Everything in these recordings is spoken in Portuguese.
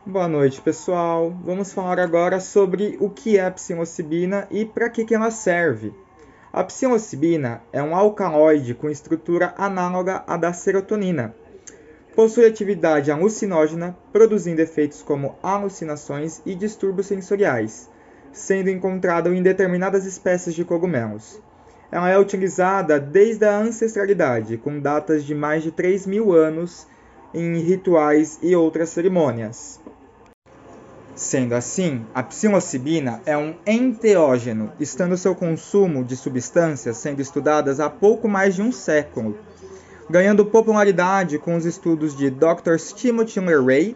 Boa noite, pessoal. Vamos falar agora sobre o que é a psilocibina e para que ela serve. A psilocibina é um alcaloide com estrutura análoga à da serotonina. Possui atividade alucinógena, produzindo efeitos como alucinações e distúrbios sensoriais, sendo encontrado em determinadas espécies de cogumelos. Ela é utilizada desde a ancestralidade, com datas de mais de 3.000 anos em rituais e outras cerimônias. Sendo assim, a psilocibina é um enteógeno, estando seu consumo de substâncias sendo estudadas há pouco mais de um século, ganhando popularidade com os estudos de Dr. Timothy Leray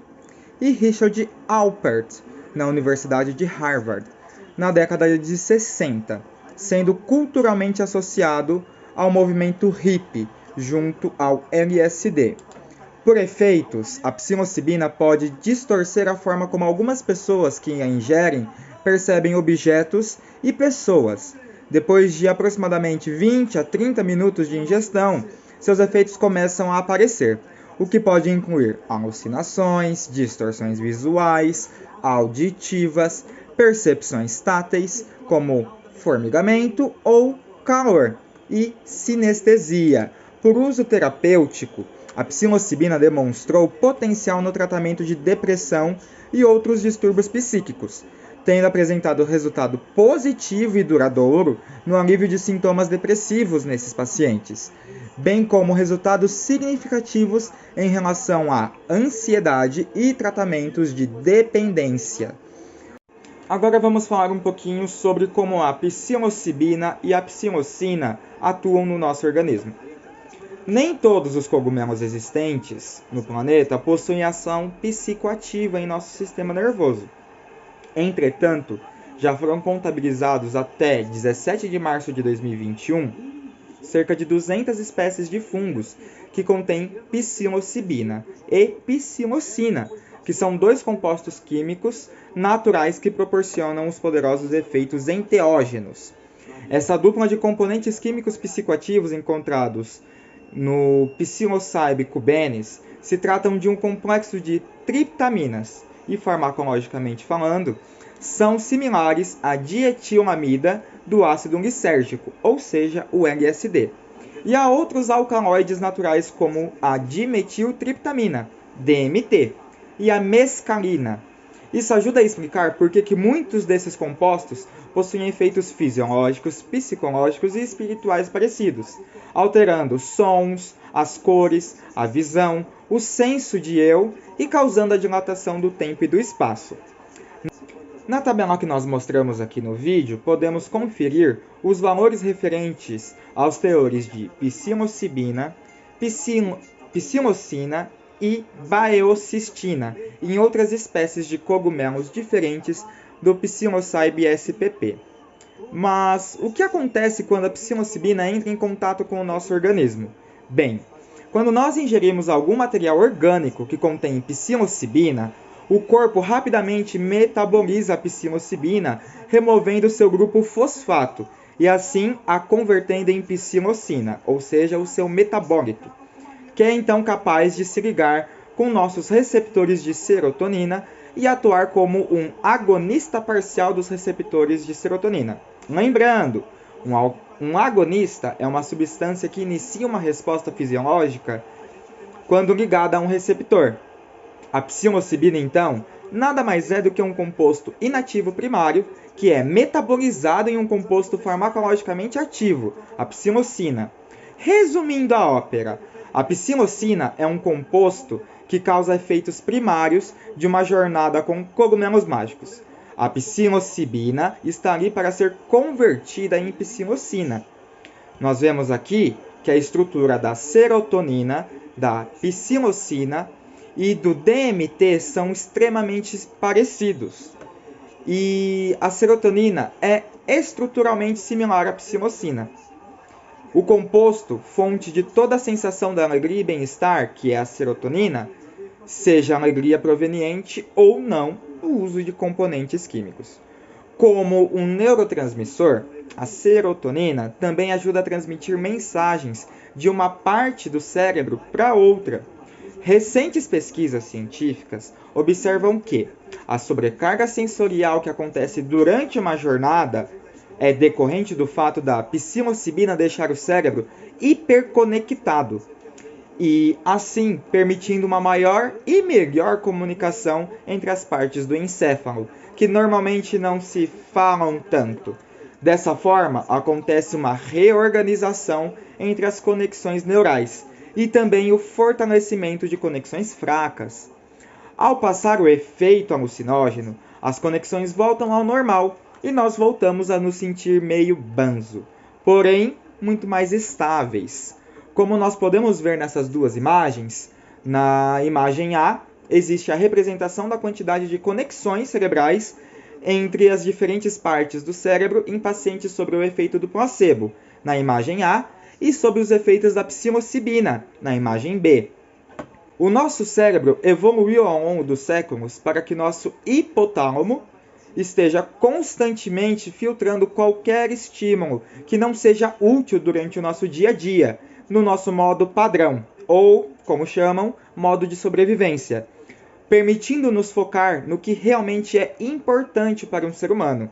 e Richard Alpert, na Universidade de Harvard, na década de 60, sendo culturalmente associado ao movimento hippie, junto ao LSD. Por efeitos, a psilocibina pode distorcer a forma como algumas pessoas que a ingerem percebem objetos e pessoas. Depois de aproximadamente 20 a 30 minutos de ingestão, seus efeitos começam a aparecer, o que pode incluir alucinações, distorções visuais, auditivas, percepções táteis, como formigamento ou calor, e sinestesia. Por uso terapêutico, a psilocibina demonstrou potencial no tratamento de depressão e outros distúrbios psíquicos, tendo apresentado resultado positivo e duradouro no alívio de sintomas depressivos nesses pacientes, bem como resultados significativos em relação à ansiedade e tratamentos de dependência. Agora vamos falar um pouquinho sobre como a psilocibina e a psilocina atuam no nosso organismo. Nem todos os cogumelos existentes no planeta possuem ação psicoativa em nosso sistema nervoso. Entretanto, já foram contabilizados até 17 de março de 2021 cerca de 200 espécies de fungos que contêm psilocibina e psilocina, que são dois compostos químicos naturais que proporcionam os poderosos efeitos enteógenos. Essa dupla de componentes químicos psicoativos encontrados no Psilocybe cubenis se tratam de um complexo de triptaminas e, farmacologicamente falando, são similares à dietilamida do ácido lisérgico, ou seja, o LSD, e a outros alcaloides naturais como a dimetiltriptamina, DMT, e a mescalina. Isso ajuda a explicar por que muitos desses compostos possuem efeitos fisiológicos, psicológicos e espirituais parecidos, alterando sons, as cores, a visão, o senso de eu e causando a dilatação do tempo e do espaço. Na tabela que nós mostramos aqui no vídeo, podemos conferir os valores referentes aos teores de psilocibina, psilocina e baeocistina em outras espécies de cogumelos diferentes do Psilocybe spp. Mas o que acontece quando a psilocibina entra em contato com o nosso organismo? Bem, quando nós ingerimos algum material orgânico que contém psilocibina, o corpo rapidamente metaboliza a psilocibina, removendo seu grupo fosfato, e assim a convertendo em psilocina, ou seja, o seu metabólito, que é então capaz de se ligar com nossos receptores de serotonina e atuar como um agonista parcial dos receptores de serotonina. Lembrando, um agonista é uma substância que inicia uma resposta fisiológica quando ligada a um receptor. A psilocibina, então, nada mais é do que um composto inativo primário que é metabolizado em um composto farmacologicamente ativo, a psilocina. Resumindo a ópera, a psilocina é um composto que causa efeitos primários de uma jornada com cogumelos mágicos. A psilocibina está ali para ser convertida em psilocina. Nós vemos aqui que a estrutura da serotonina, da psilocina e do DMT são extremamente parecidos. E a serotonina é estruturalmente similar à psilocina. O composto, fonte de toda a sensação da alegria e bem-estar, que é a serotonina, seja alegria proveniente ou não do uso de componentes químicos. Como um neurotransmissor, a serotonina também ajuda a transmitir mensagens de uma parte do cérebro para outra, Recentes pesquisas científicas observam que a sobrecarga sensorial que acontece durante uma jornada é decorrente do fato da psilocibina deixar o cérebro hiperconectado e, assim, permitindo uma maior e melhor comunicação entre as partes do encéfalo, que normalmente não se falam tanto. Dessa forma, acontece uma reorganização entre as conexões neurais e também o fortalecimento de conexões fracas. Ao passar o efeito alucinógeno, as conexões voltam ao normal e nós voltamos a nos sentir meio banzo, porém muito mais estáveis. Como nós podemos ver nessas duas imagens, na imagem A existe a representação da quantidade de conexões cerebrais entre as diferentes partes do cérebro em pacientes sobre o efeito do placebo, na imagem A, e sobre os efeitos da psilocibina, na imagem B. O nosso cérebro evoluiu ao longo dos séculos para que nosso hipotálamo esteja constantemente filtrando qualquer estímulo que não seja útil durante o nosso dia a dia, no nosso modo padrão, ou, como chamam, modo de sobrevivência, permitindo-nos focar no que realmente é importante para um ser humano.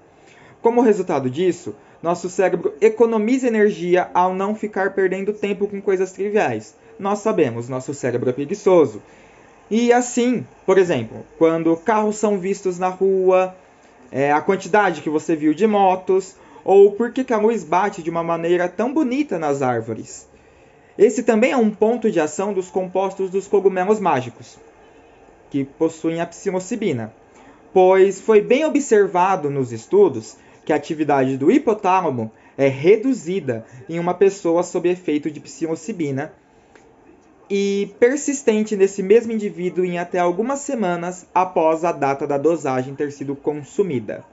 Como resultado disso, nosso cérebro economiza energia ao não ficar perdendo tempo com coisas triviais. Nós sabemos, nosso cérebro é preguiçoso. E assim, por exemplo, quando carros são vistos na rua, a quantidade que você viu de motos, ou por que a luz bate de uma maneira tão bonita nas árvores. Esse também é um ponto de ação dos compostos dos cogumelos mágicos, que possuem a psilocibina, pois foi bem observado nos estudos que a atividade do hipotálamo é reduzida em uma pessoa sob efeito de psilocibina e persistente nesse mesmo indivíduo em até algumas semanas após a data da dosagem ter sido consumida.